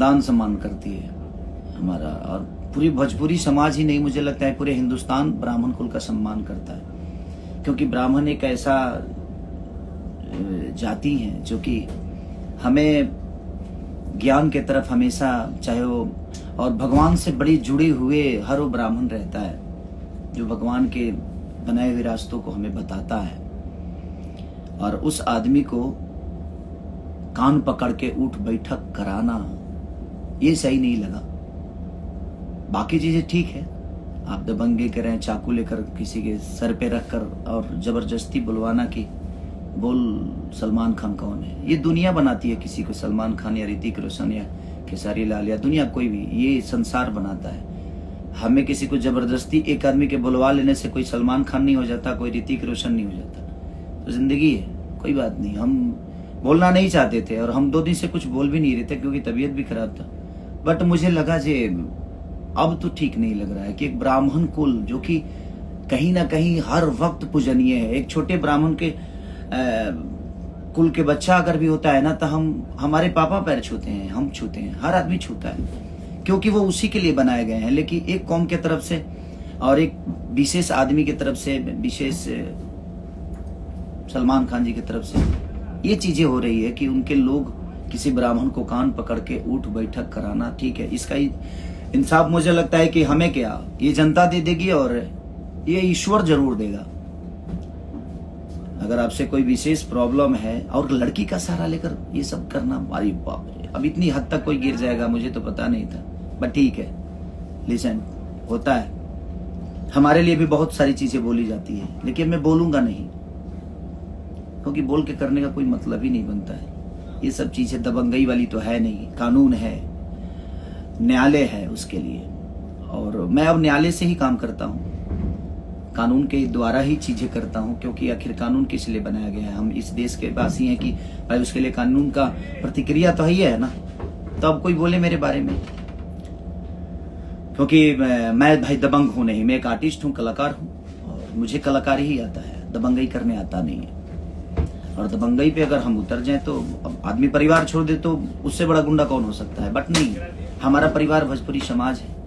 दान सम्मान करती है हमारा, और पूरी भोजपुरी समाज ही नहीं, मुझे लगता है पूरे हिंदुस्तान ब्राह्मण कुल का सम्मान करता है। क्योंकि ब्राह्मण एक ऐसा जाति है जो कि हमें ज्ञान के तरफ हमेशा, चाहे वो, और भगवान से बड़ी जुड़े हुए हर वो ब्राह्मण रहता है जो भगवान के बनाए हुए रास्तों को हमें बताता है। और उस आदमी को कान पकड़ के उठ बैठक कराना ये सही नहीं लगा। बाकी चीजें ठीक है, आप दबंगे करें, चाकू लेकर किसी के सर पे रखकर और जबरदस्ती बुलवाना कि बोल सलमान खान कौन है। ये दुनिया बनाती है किसी को, सलमान खान या ऋतिक रोशन या खेसारी लाल या दुनिया कोई भी, ये संसार बनाता है। हमें किसी को जबरदस्ती एक आदमी के बुलवा लेने से कोई सलमान खान नहीं हो जाता, कोई ऋतिक रोशन नहीं हो जाता। तो जिंदगी है, कोई बात नहीं। हम बोलना नहीं चाहते थे और हम 2 दिन से कुछ बोल भी नहीं रहे थे क्योंकि तबीयत भी खराब था। बट मुझे लगा जे अब तो ठीक नहीं लग रहा है कि एक ब्राह्मण कुल जो कि कहीं ना कहीं हर वक्त पूजनीय है, एक छोटे ब्राह्मण के कुल के बच्चा अगर भी होता है ना, तो हम हमारे पापा पैर छूते हैं, हम छूते हैं, हर आदमी छूता है, क्योंकि वो उसी के लिए बनाए गए हैं। लेकिन एक कौम के तरफ से और एक विशेष आदमी की तरफ से, विशेष सलमान खान जी की तरफ से ये चीजें हो रही है कि उनके लोग किसी ब्राह्मण को कान पकड़ के उठ बैठक कराना, ठीक है, इसका इंसाफ मुझे लगता है कि हमें क्या, ये जनता दे देगी और ये ईश्वर जरूर देगा। अगर आपसे कोई विशेष प्रॉब्लम है और लड़की का सहारा लेकर ये सब करना, अरे बाप रे, अब इतनी हद तक कोई गिर जाएगा मुझे तो पता नहीं था। बट ठीक है, लिसन, होता है, हमारे लिए भी बहुत सारी चीजें बोली जाती है, लेकिन मैं बोलूंगा नहीं, क्योंकि बोल के करने का कोई मतलब ही नहीं बनता है। ये सब चीजें दबंगई वाली तो है नहीं, कानून है, न्यायालय है उसके लिए, और मैं अब न्यायालय से ही काम करता हूँ, कानून के द्वारा ही चीजें करता हूँ, क्योंकि आखिर कानून किस लिए बनाया गया है। हम इस देश के वासी हैं कि भाई उसके लिए कानून का प्रतिक्रिया तो ही है ना। तो अब कोई बोले मेरे बारे में, क्योंकि मैं भाई दबंग हूं नहीं, मैं एक आर्टिस्ट हूँ, कलाकार हूँ, और मुझे कलाकारी ही आता है, दबंगई करने आता नहीं है। और दबंगई पे अगर हम उतर जाएं तो अब आदमी परिवार छोड़ दे तो उससे बड़ा गुंडा कौन हो सकता है। बट नहीं, हमारा परिवार भोजपुरी समाज है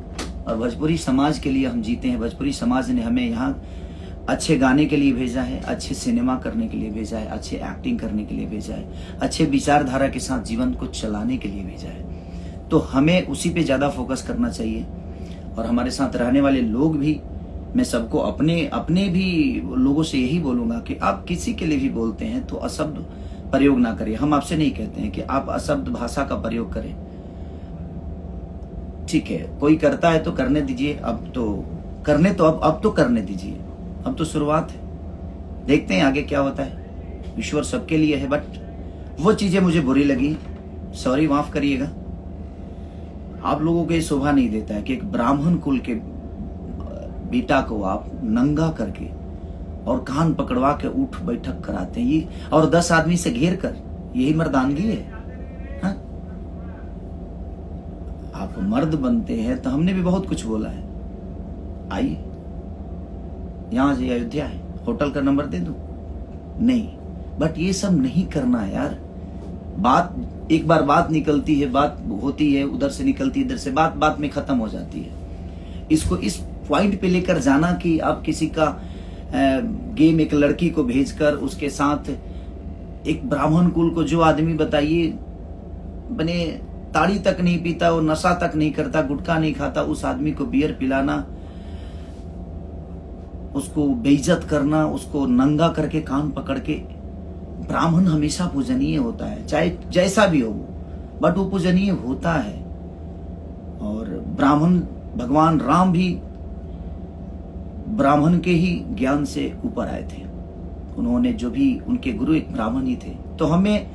और भोजपुरी समाज के लिए हम जीते हैं। भोजपुरी समाज ने हमें यहाँ अच्छे गाने के लिए भेजा है, अच्छे सिनेमा करने के लिए भेजा है, अच्छे एक्टिंग करने के लिए भेजा है, अच्छे विचारधारा के साथ जीवन को चलाने के लिए भेजा है। तो हमें उसी पे ज्यादा फोकस करना चाहिए। और हमारे साथ रहने वाले लोग भी, मैं सबको अपने भी लोगों से यही बोलूंगा कि आप किसी के लिए भी बोलते हैं तो अशब्द प्रयोग ना करें। हम आपसे नहीं कहते हैं कि आप अशब्द भाषा का प्रयोग करें, ठीक है, कोई करता है तो करने दीजिए, अब तो करने दीजिए, अब तो शुरुआत है, देखते हैं आगे क्या होता है। ईश्वर सबके लिए है। बट वो चीजें मुझे बुरी लगी, सॉरी, माफ करिएगा। आप लोगों को ये शोभा नहीं देता है कि एक ब्राह्मण कुल के बेटा को आप नंगा करके और कान पकड़वा के उठ बैठक कराते हैं, ये और 10 आदमी से घेर कर, यही मर्दानगी है। हाँ? आप मर्द बनते हैं तो हमने भी बहुत कुछ बोला है, आइए यहां से अयोध्या है, होटल का नंबर दे दूं? नहीं, बट ये सब नहीं करना है यार। बात एक बार बात निकलती है, बात होती है, उधर से निकलती है, इधर से, बात में खत्म हो जाती है। इसको इस पॉइंट पे लेकर जाना कि आप किसी का गेम, एक लड़की को भेजकर उसके साथ एक ब्राह्मण कुल को, जो आदमी बताइए बने ताड़ी तक नहीं पीता, वो नशा तक नहीं करता, गुटखा नहीं खाता, उस आदमी को बियर पिलाना, उसको बेइज्जत करना, उसको नंगा करके कान पकड़ के। ब्राह्मण हमेशा पूजनीय होता है, चाहे जैसा भी हो वो, बट वो पूजनीय होता है। और ब्राह्मण, भगवान राम भी ब्राह्मण के ही ज्ञान से ऊपर आए थे। उन्होंने जो भी, उनके गुरु एक ब्राह्मण ही थे। तो हमें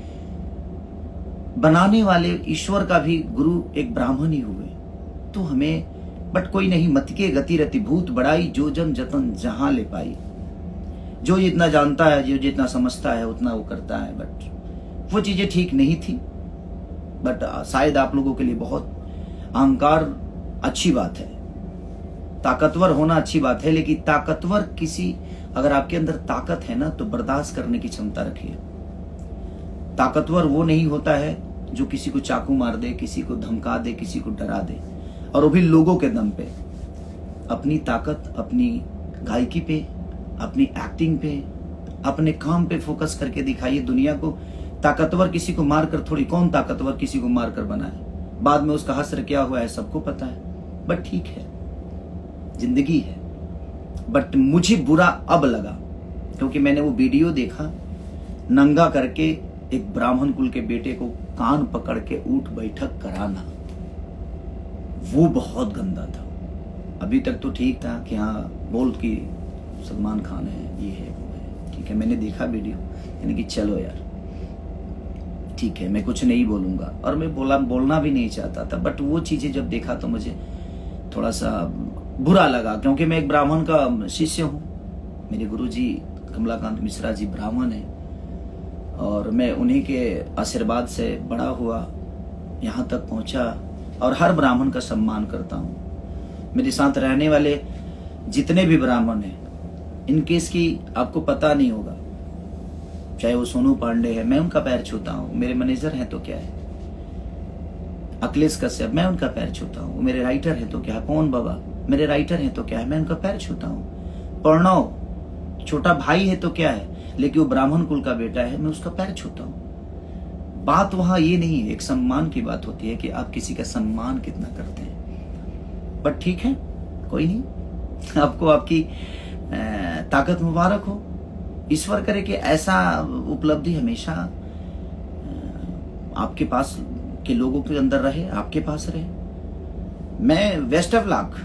बनाने वाले ईश्वर का भी गुरु एक ब्राह्मण ही हुए। तो हमें, बट कोई नहीं, मत के गति रति भूत बढ़ाई, जो जन जतन जहां ले पाई। जो जितना जानता है, जो जितना समझता है, उतना वो करता है। बट वो चीजें ठीक नहीं थी। बट शायद आप लोगों के लिए बहुत अहंकार अच्छी बात है, ताकतवर होना अच्छी बात है, लेकिन ताकतवर किसी, अगर आपके अंदर ताकत है ना, तो बर्दाश्त करने की क्षमता रखिए। ताकतवर वो नहीं होता है जो किसी को चाकू मार दे, किसी को धमका दे, किसी को डरा दे, और वो भी लोगों के दम पे। अपनी ताकत अपनी गायकी पे, अपनी एक्टिंग पे, अपने काम पे फोकस करके दिखाइए दुनिया को। ताकतवर किसी को मारकर थोड़ी, कौन ताकतवर किसी को मारकर बनाए, बाद में उसका हश्र क्या हुआ है सबको पता है। बट ठीक है, जिंदगी है। बट मुझे बुरा अब लगा क्योंकि मैंने वो वीडियो देखा, नंगा करके एक ब्राह्मण कुल के बेटे को कान पकड़ के उठ बैठक कराना, वो बहुत गंदा था। अभी तक तो ठीक था कि हाँ बोल कि सलमान खान है, ये है वो है, ठीक है, मैंने देखा वीडियो, यानी कि चलो यार ठीक है, मैं कुछ नहीं बोलूंगा, और मैं बोलना भी नहीं चाहता था। बट वो चीजें जब देखा तो मुझे थोड़ा सा बुरा लगा, क्योंकि मैं एक ब्राह्मण का शिष्य हूँ। मेरे गुरुजी कमलाकांत मिश्रा जी ब्राह्मण हैं, और मैं उन्हीं के आशीर्वाद से बड़ा हुआ, यहाँ तक पहुँचा, और हर ब्राह्मण का सम्मान करता हूँ। मेरे साथ रहने वाले जितने भी ब्राह्मण हैं, इनके इसकी आपको पता नहीं होगा, चाहे वो सोनू पांडे है, मैं उनका पैर छूता हूँ। मेरे मैनेजर हैं तो क्या है, अखिलेश कश्यप, मैं उनका पैर छूता हूँ। मेरे राइटर हैं तो क्या है, पवन बाबा मेरे राइटर हैं तो क्या है, मैं उनका पैर छूता हूँ। प्रणव छोटा भाई है तो क्या है, लेकिन वो ब्राह्मण कुल का बेटा है, मैं उसका पैर छूता हूँ। बात वहां ये नहीं है, एक सम्मान की बात होती है कि आप किसी का सम्मान कितना करते हैं। बट ठीक है, कोई नहीं, आपको आपकी ताकत मुबारक हो। ईश्वर करे कि ऐसा उपलब्धि हमेशा आपके पास के लोगों के अंदर रहे, आपके पास रहे। मैं बेस्ट ऑफ लक